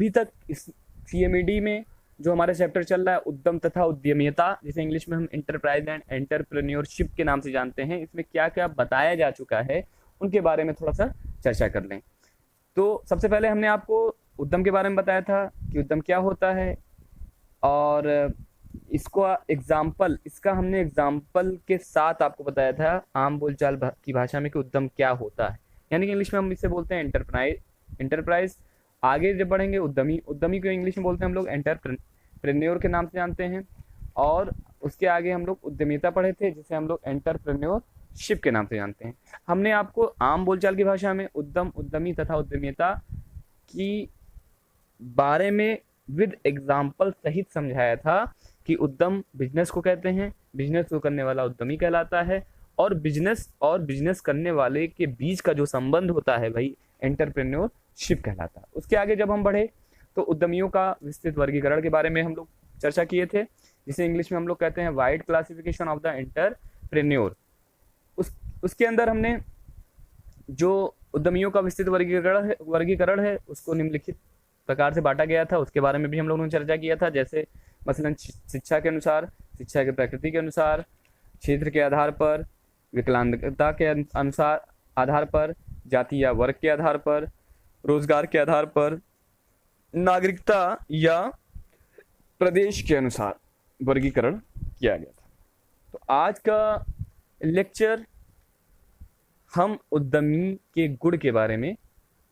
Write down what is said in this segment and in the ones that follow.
अभी तक इस सीएमईडी में जो हमारा चैप्टर चल रहा है उद्यम तथा उद्यमिता, जिसे इंग्लिश में हम एंटरप्राइज एंड एंटरप्रेन्योरशिप के नाम से जानते हैं, इसमें क्या क्या बताया जा चुका है उनके बारे में थोड़ा सा चर्चा कर लें। तो सबसे पहले हमने आपको उद्यम के बारे में बताया था कि उद्यम क्या होता है, और इसका हमने एग्जाम्पल के साथ आपको बताया था आम बोलचाल की भाषा में कि उद्यम क्या होता है, यानी कि इंग्लिश में हम इसे बोलते हैं एंटरप्राइज। आगे जब बढ़ेंगे उद्यमी को इंग्लिश में बोलते हैं हम लोग एंटरप्रेन्योर के नाम से जानते हैं, और उसके आगे हम लोग उद्यमिता पढ़े थे जिसे हम लोग एंटरप्रेन्योरशिप के नाम से जानते हैं। हमने आपको आम बोलचाल की भाषा में उद्यम, उद्यमी तथा उद्यमिता की बारे में विद एग्जाम्पल सहित समझाया था कि उद्यम बिजनेस को कहते हैं, बिजनेस को करने वाला उद्यमी कहलाता है, और बिजनेस करने वाले के बीच का जो संबंध होता है भाई एंटरप्रेन्योरशिप कहलाता है। उसके आगे जब हम बढ़े तो उद्यमियों का विस्तृत वर्गीकरण के बारे में हम लोग चर्चा किए थे, जिसे इंग्लिश में हम लोग कहते हैं wide classification of the entrepreneur. उसके अंदर हमने जो उद्यमियों का विस्तृत वर्गीकरण है उसको निम्नलिखित प्रकार से बांटा गया था, उसके बारे में भी हम लोगों ने चर्चा किया था। जैसे मसलन शिक्षा के अनुसार, शिक्षा की प्रकृति के अनुसार, क्षेत्र के आधार पर, विकलांगता के अनुसार आधार पर, जाति या वर्ग के आधार पर, रोजगार के आधार पर, नागरिकता या प्रदेश के अनुसार वर्गीकरण किया गया था। तो आज का लेक्चर हम उद्यमी के गुण के बारे में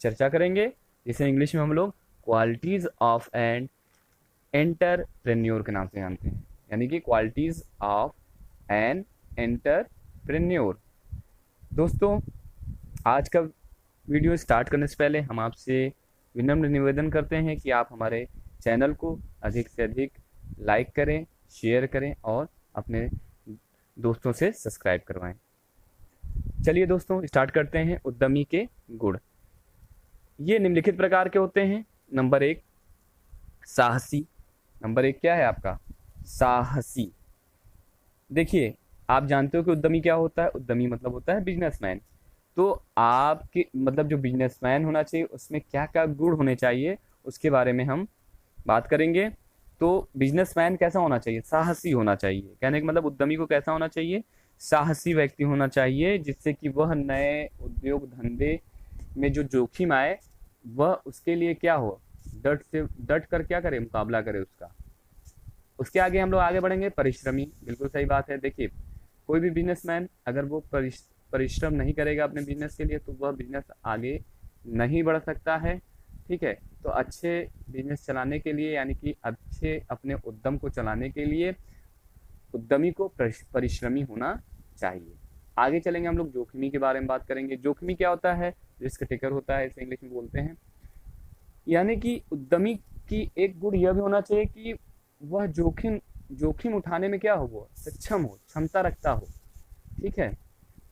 चर्चा करेंगे, जिसे इंग्लिश में हम लोग क्वालिटीज ऑफ एन एंटरप्रेन्योर के नाम से जानते हैं, यानी कि क्वालिटीज ऑफ एन एंटरप्रेन्योर। दोस्तों, आज का वीडियो स्टार्ट करने से पहले हम आपसे विनम्र निवेदन करते हैं कि आप हमारे चैनल को अधिक से अधिक लाइक करें, शेयर करें और अपने दोस्तों से सब्सक्राइब करवाएं। चलिए दोस्तों, स्टार्ट करते हैं उद्यमी के गुण। ये निम्नलिखित प्रकार के होते हैं। नंबर 1 साहसी। नंबर 1 क्या है आपका? साहसी। देखिए, आप जानते हो कि उद्यमी क्या होता है? उद्यमी मतलब होता है बिजनेसमैन। तो आपके मतलब जो बिजनेसमैन होना चाहिए उसमें क्या क्या गुण होने चाहिए उसके बारे में हम बात करेंगे। तो बिजनेसमैन कैसा होना चाहिए? साहसी होना चाहिए। कहने का मतलब उद्यमी को कैसा होना चाहिए? साहसी व्यक्ति होना चाहिए, जिससे कि वह नए उद्योग धंधे में जो जोखिम आए वह उसके लिए क्या हो, डट कर क्या करे, मुकाबला करे उसका। उसके आगे हम लोग आगे बढ़ेंगे। परिश्रमी। बिल्कुल सही बात है। देखिए, कोई भी बिजनेसमैन अगर वो परिश्रम नहीं करेगा अपने बिजनेस के लिए तो वह बिजनेस आगे नहीं बढ़ सकता है। ठीक है, तो अच्छे बिजनेस चलाने के लिए, यानी कि अच्छे अपने उद्यम को चलाने के लिए उद्यमी को परिश्रमी होना चाहिए। आगे चलेंगे, हम लोग जोखिमी के बारे में बात करेंगे। जोखिमी क्या होता है? रिस्क टेकर होता है, इसे इंग्लिश में बोलते हैं। यानी कि उद्यमी की एक गुण यह भी होना चाहिए कि वह जोखिम उठाने में क्या हो, वो सक्षम हो, क्षमता रखता हो। ठीक है,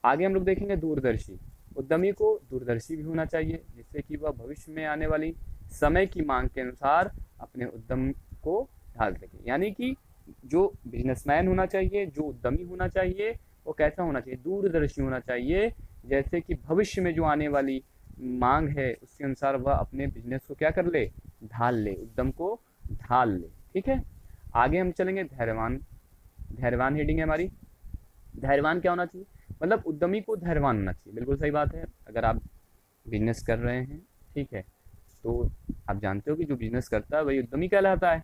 आगे हम लोग देखेंगे दूरदर्शी। उद्यमी को दूरदर्शी भी होना चाहिए, जिससे कि वह भविष्य में आने वाली समय की मांग के अनुसार अपने उद्यम को ढाल सके। यानी कि जो बिजनेसमैन होना चाहिए, जो उद्यमी होना चाहिए, वो कैसा होना चाहिए? दूरदर्शी होना चाहिए, जैसे कि भविष्य में जो आने वाली मांग है उसके अनुसार वह अपने बिजनेस को क्या कर ले, ढाल ले, उद्यम को ढाल ले। ठीक है, आगे हम चलेंगे धैर्यवान। धैर्यवान हेडिंग है हमारी। धैर्यवान क्या होना चाहिए? मतलब उद्यमी को धैर्यवान होना चाहिए। बिल्कुल सही बात है। अगर आप बिजनेस कर रहे हैं, ठीक है, तो आप जानते हो कि जो बिजनेस करता है वही उद्यमी कहलाता है।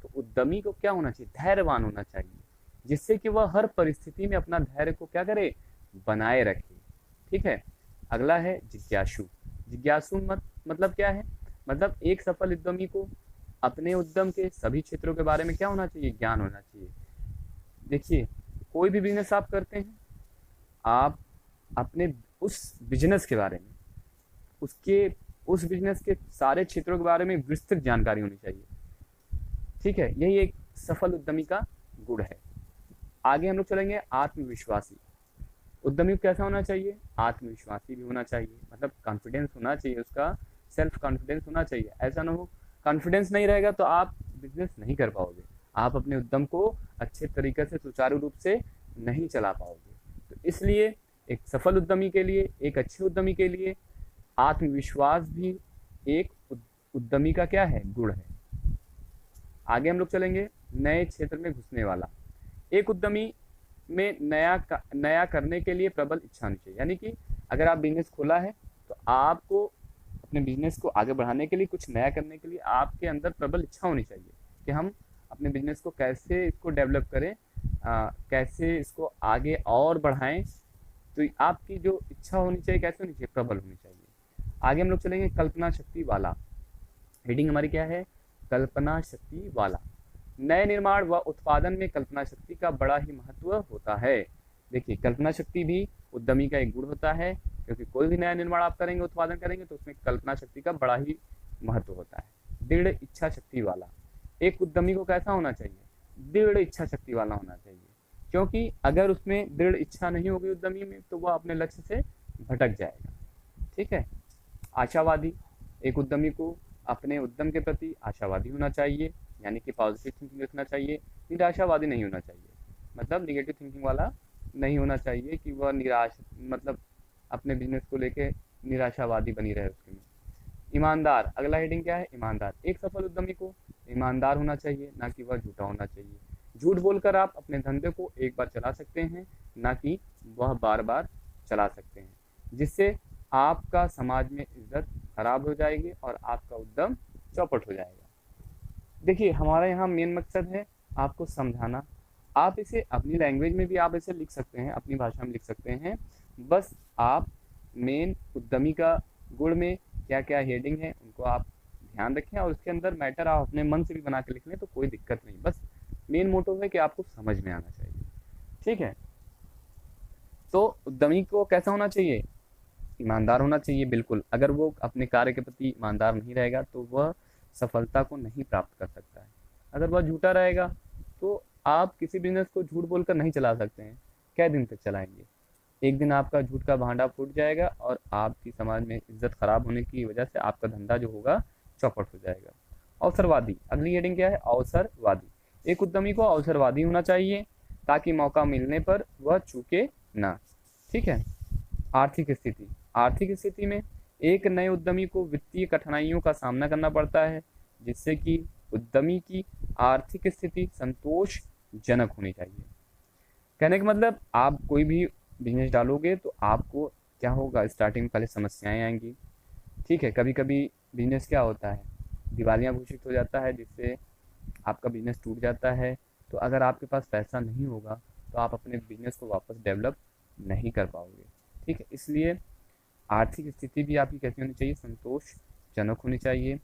तो उद्यमी को क्या होना चाहिए? धैर्यवान होना चाहिए, जिससे कि वह हर परिस्थिति में अपना धैर्य को क्या करे, बनाए रखे। ठीक है, अगला है जिज्ञासु। जिज्ञासु मतलब क्या है? मतलब एक सफल उद्यमी को अपने उद्यम के सभी क्षेत्रों के बारे में क्या होना चाहिए? ज्ञान होना चाहिए। देखिए, कोई भी बिजनेस आप करते हैं, आप अपने उस बिजनेस के बारे में, उस बिजनेस के सारे क्षेत्रों के बारे में विस्तृत जानकारी होनी चाहिए। ठीक है, यही एक सफल उद्यमी का गुण है। आगे हम लोग चलेंगे आत्मविश्वासी। उद्यमी को कैसा होना चाहिए? आत्मविश्वासी भी होना चाहिए, मतलब कॉन्फिडेंस होना चाहिए, उसका सेल्फ कॉन्फिडेंस होना चाहिए। ऐसा ना हो, कॉन्फिडेंस नहीं रहेगा तो आप बिजनेस नहीं कर पाओगे, आप अपने उद्यम को अच्छे तरीके से सुचारू रूप से नहीं चला पाओगे। तो इसलिए एक सफल उद्यमी के लिए, एक अच्छे उद्यमी के लिए आत्मविश्वास भी एक उद्यमी का क्या है, गुण है। आगे हम लोग चलेंगे, नए क्षेत्र में घुसने वाला। एक उद्यमी में नया करने के लिए प्रबल इच्छा होनी चाहिए। यानी कि अगर आप बिजनेस खोला है तो आपको अपने बिजनेस को आगे बढ़ाने के लिए, कुछ नया करने के लिए आपके अंदर प्रबल इच्छा होनी चाहिए कि हम अपने बिजनेस को कैसे इसको डेवलप करें, कैसे इसको आगे और बढ़ाएं। तो आपकी जो इच्छा होनी चाहिए कैसे होनी चाहिए, प्रबल होनी चाहिए। आगे हम लोग चलेंगे, कल्पना शक्ति वाला। हेडिंग हमारी क्या है, कल्पना शक्ति वाला। नए निर्माण व उत्पादन में कल्पना शक्ति का बड़ा ही महत्व होता है। देखिए, कल्पना शक्ति भी उद्यमी का एक गुण होता है, क्योंकि कोई भी नया निर्माण आप करेंगे, उत्पादन करेंगे, तो उसमें कल्पना शक्ति का बड़ा ही महत्व होता है। दृढ़ इच्छा शक्ति वाला। एक उद्यमी को कैसा होना चाहिए, दृढ़ इच्छा शक्ति वाला होना चाहिए, क्योंकि अगर उसमें दृढ़ इच्छा नहीं होगी उद्यमी में, तो वह अपने लक्ष्य से भटक जाएगा। ठीक है। आशावादी। एक उद्यमी को अपने उद्यम के प्रति आशावादी होना चाहिए, यानी कि पॉजिटिव थिंकिंग रखना चाहिए, निराशावादी नहीं होना चाहिए। मतलब निगेटिव थिंकिंग वाला नहीं होना चाहिए कि वह निराश, मतलब अपने बिजनेस को लेके निराशावादी बनी रहे उसके में। ईमानदार। अगला हेडिंग क्या है, ईमानदार। एक सफल उद्यमी को ईमानदार होना चाहिए, ना कि वह झूठा होना चाहिए। झूठ बोलकर आप अपने धंधे को एक बार चला सकते हैं, ना कि वह बार बार चला सकते हैं, जिससे आपका समाज में इज्जत खराब हो जाएगी और आपका उद्यम चौपट हो जाएगा। देखिए, हमारा यहाँ मेन मकसद है आपको समझाना। आप इसे अपनी लैंग्वेज में भी आप इसे लिख सकते हैं, अपनी भाषा में लिख सकते हैं। बस आप मेन उद्यमी का गुण में क्या क्या हेडिंग है उनको आप ध्यान रखें, और उसके अंदर मैटर आप अपने मन से भी बना के लिख लें तो कोई दिक्कत नहीं। बस मेन मोटिव है कि आपको समझ में आना चाहिए। ठीक है। तो उद्यमी को कैसा होना चाहिए, ईमानदार होना चाहिए। बिल्कुल, अगर वो अपने कार्य के प्रति ईमानदार नहीं रहेगा तो वह सफलता को नहीं प्राप्त कर सकता है। अगर वह झूठा रहेगा तो आप किसी बिजनेस को झूठ बोलकर नहीं चला सकते हैं। क्या दिन तक चलाएंगे, एक दिन आपका झूठ का भांडा फूट जाएगा और आपकी समाज में इज्जत खराब होने की वजह से आपका धंधा जो होगा चौपट हो जाएगा। अवसरवादी। अगली हेडिंग क्या है, अवसरवादी। एक उद्यमी को अवसरवादी होना चाहिए ताकि मौका मिलने पर वह चूके ना। ठीक है। आर्थिक स्थिति। आर्थिक स्थिति में एक नए उद्यमी को वित्तीय कठिनाइयों का सामना करना पड़ता है, जिससे कि उद्यमी की आर्थिक स्थिति संतोषजनक होनी चाहिए। कहने का मतलब, आप कोई भी बिजनेस डालोगे तो आपको क्या होगा, स्टार्टिंग में पहले समस्याएं आएंगी। ठीक है। कभी कभी बिजनेस क्या होता है, दिवालिया घोषित हो जाता है, जिससे आपका बिजनेस टूट जाता है। तो अगर आपके पास पैसा नहीं होगा तो आप अपने बिजनेस को वापस डेवलप नहीं कर पाओगे। ठीक है। इसलिए आर्थिक स्थिति भी आपकी कैसी होनी चाहिए, संतोषजनक होनी चाहिए।